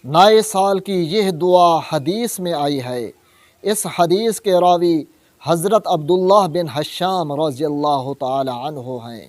نئے سال کی یہ دعا حدیث میں آئی ہے۔ اس حدیث کے راوی حضرت عبداللہ بن حشام رضی اللہ تعالی عنہ ہیں۔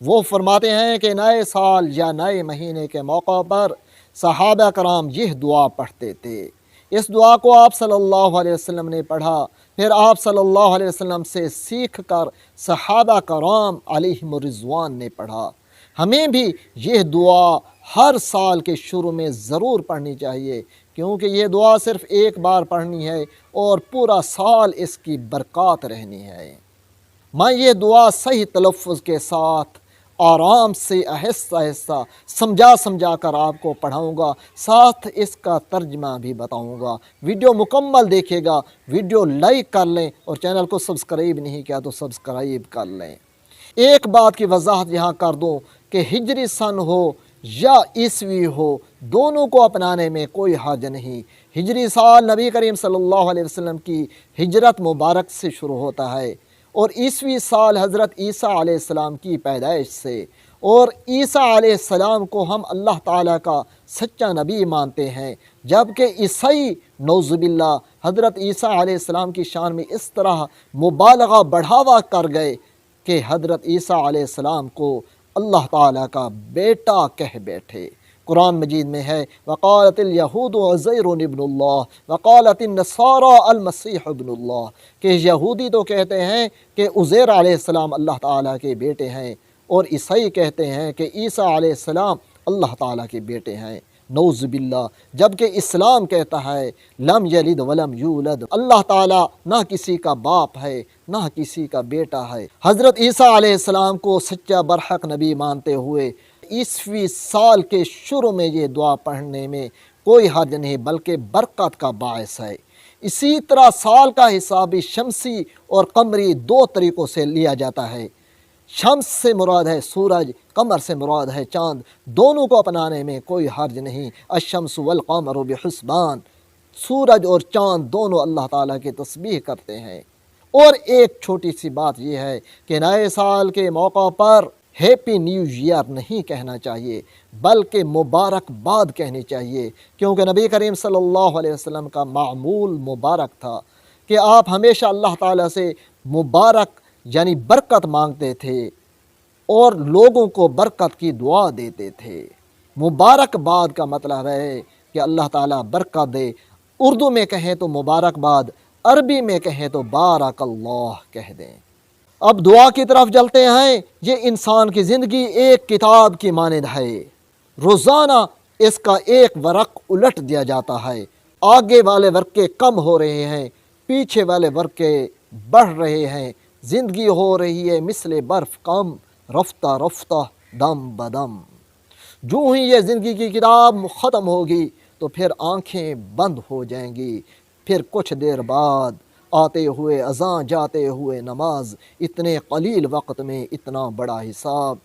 وہ فرماتے ہیں کہ نئے سال یا نئے مہینے کے موقع پر صحابہ کرام یہ دعا پڑھتے تھے۔ اس دعا کو آپ صلی اللہ علیہ وسلم نے پڑھا، پھر آپ صلی اللہ علیہ وسلم سے سیکھ کر صحابہ کرام علیہم الرضوان نے پڑھا۔ ہمیں بھی یہ دعا ہر سال کے شروع میں ضرور پڑھنی چاہیے، کیونکہ یہ دعا صرف ایک بار پڑھنی ہے اور پورا سال اس کی برکات رہنی ہے۔ میں یہ دعا صحیح تلفظ کے ساتھ آرام سے آہستہ آہستہ سمجھا کر آپ کو پڑھاؤں گا، ساتھ اس کا ترجمہ بھی بتاؤں گا۔ ویڈیو مکمل دیکھے گا، ویڈیو لائک کر لیں اور چینل کو سبسکرائب نہیں کیا تو سبسکرائب کر لیں۔ ایک بات کی وضاحت یہاں کر دوں کہ ہجری سن ہو یا عیسوی ہو، دونوں کو اپنانے میں کوئی حرج نہیں۔ ہجری سال نبی کریم صلی اللہ علیہ وسلم کی ہجرت مبارک سے شروع ہوتا ہے، اور عیسوی سال حضرت عیسیٰ علیہ السلام کی پیدائش سے، اور عیسیٰ علیہ السلام کو ہم اللہ تعالیٰ کا سچا نبی مانتے ہیں، جبکہ عیسائی نعوذ باللہ حضرت عیسیٰ علیہ السلام کی شان میں اس طرح مبالغہ بڑھاوا کر گئے کہ حضرت عیسیٰ علیہ السلام کو اللہ تعالیٰ کا بیٹا کہہ بیٹھے۔ قرآن مجید میں ہے وقالت الیہود عزیر ابن اللہ وقالت النصارى المسیح ابن اللہ، کہ یہودی تو کہتے ہیں کہ عزیر علیہ السلام اللہ تعالیٰ کے بیٹے ہیں، اور عیسائی کہتے ہیں کہ عیسیٰ علیہ السلام اللہ تعالیٰ کے بیٹے ہیں، نعوذ باللہ۔ جبکہ اسلام کہتا ہے لم یلد ولم یولد، اللہ تعالیٰ نہ کسی کا باپ ہے نہ کسی کا بیٹا ہے۔ حضرت عیسیٰ علیہ السلام کو سچا برحق نبی مانتے ہوئے عیسوی سال کے شروع میں یہ دعا پڑھنے میں کوئی حرج نہیں، بلکہ برکت کا باعث ہے۔ اسی طرح سال کا حساب بھی شمسی اور قمری دو طریقوں سے لیا جاتا ہے۔ شمس سے مراد ہے سورج، قمر سے مراد ہے چاند، دونوں کو اپنانے میں کوئی حرج نہیں۔ الشمس والقمر بحسبان، سورج اور چاند دونوں اللہ تعالیٰ کی تسبیح کرتے ہیں۔ اور ایک چھوٹی سی بات یہ ہے کہ نئے سال کے موقع پر ہیپی نیو ایئر نہیں کہنا چاہیے، بلکہ مبارکباد کہنی چاہیے، کیونکہ نبی کریم صلی اللہ علیہ وسلم کا معمول مبارک تھا کہ آپ ہمیشہ اللہ تعالیٰ سے مبارک یعنی برکت مانگتے تھے اور لوگوں کو برکت کی دعا دیتے تھے۔ مبارکباد کا مطلب ہے کہ اللہ تعالیٰ برکت دے۔ اردو میں کہیں تو مبارکباد، عربی میں کہیں تو بارک اللہ کہہ دیں۔ اب دعا کی طرف چلتے ہیں۔ یہ انسان کی زندگی ایک کتاب کی مانند ہے، روزانہ اس کا ایک ورق الٹ دیا جاتا ہے۔ آگے والے ورقے کم ہو رہے ہیں، پیچھے والے ورقے بڑھ رہے ہیں۔ زندگی ہو رہی ہے مثل برف کم، رفتہ رفتہ دم بدم۔ جو ہی یہ زندگی کی کتاب ختم ہوگی تو پھر آنکھیں بند ہو جائیں گی، پھر کچھ دیر بعد آتے ہوئے اذان جاتے ہوئے نماز، اتنے قلیل وقت میں اتنا بڑا حساب۔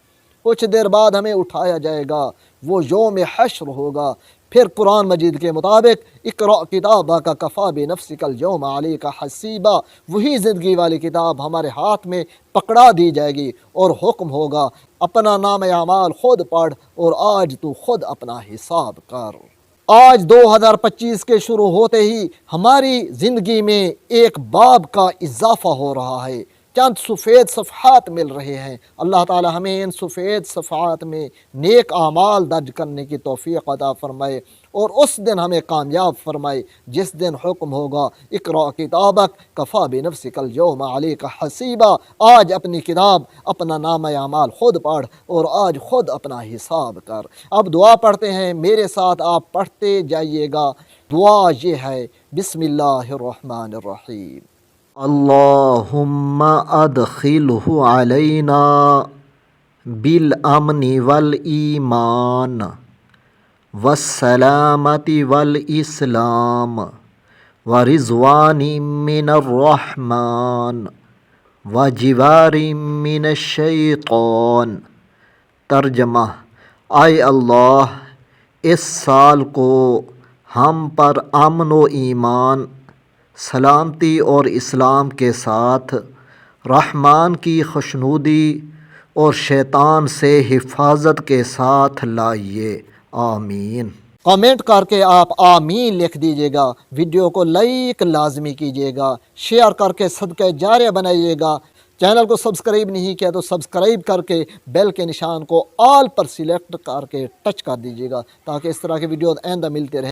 کچھ دیر بعد ہمیں اٹھایا جائے گا، وہ یوم حشر ہوگا۔ پھر قرآن مجید کے مطابق اقرأ کتابک کفی بنفسک اليوم علیک حسیبا، وہی زندگی والی کتاب ہمارے ہاتھ میں پکڑا دی جائے گی اور حکم ہوگا اپنا نام اعمال خود پڑھ اور آج تو خود اپنا حساب کر۔ آج 2025 کے شروع ہوتے ہی ہماری زندگی میں ایک باب کا اضافہ ہو رہا ہے، چند سفید صفحات مل رہے ہیں۔ اللہ تعالی ہمیں ان سفید صفحات میں نیک اعمال درج کرنے کی توفیق عطا فرمائے، اور اس دن ہمیں کامیاب فرمائے جس دن حکم ہوگا اقرأ کتابک کفی بنفسک اليوم علیک حسیبا، آج اپنی کتاب اپنا نام اعمال خود پڑھ اور آج خود اپنا حساب کر۔ اب دعا پڑھتے ہیں، میرے ساتھ آپ پڑھتے جائیے گا۔ دعا یہ ہے بسم اللہ الرحمن الرحیم۔ اللہم ادخلہ علینا بالامن والایمان والسلامت والاسلام ورضوان من الرحمن وجوار من الشیطان۔ ترجمہ: اے اللہ، اس سال کو ہم پر امن و ایمان، سلامتی اور اسلام کے ساتھ رحمان کی خوشنودی اور شیطان سے حفاظت کے ساتھ لائیے، آمین۔ کمنٹ کر کے آپ آمین لکھ دیجیے گا، ویڈیو کو لائک لازمی کیجیے گا، شیئر کر کے صدقہ جاریہ بنائیے گا، چینل کو سبسکرائب نہیں کیا تو سبسکرائب کر کے بیل کے نشان کو آل پر سلیکٹ کر کے ٹچ کر دیجیے گا، تاکہ اس طرح کے ویڈیو آئندہ ملتے رہے۔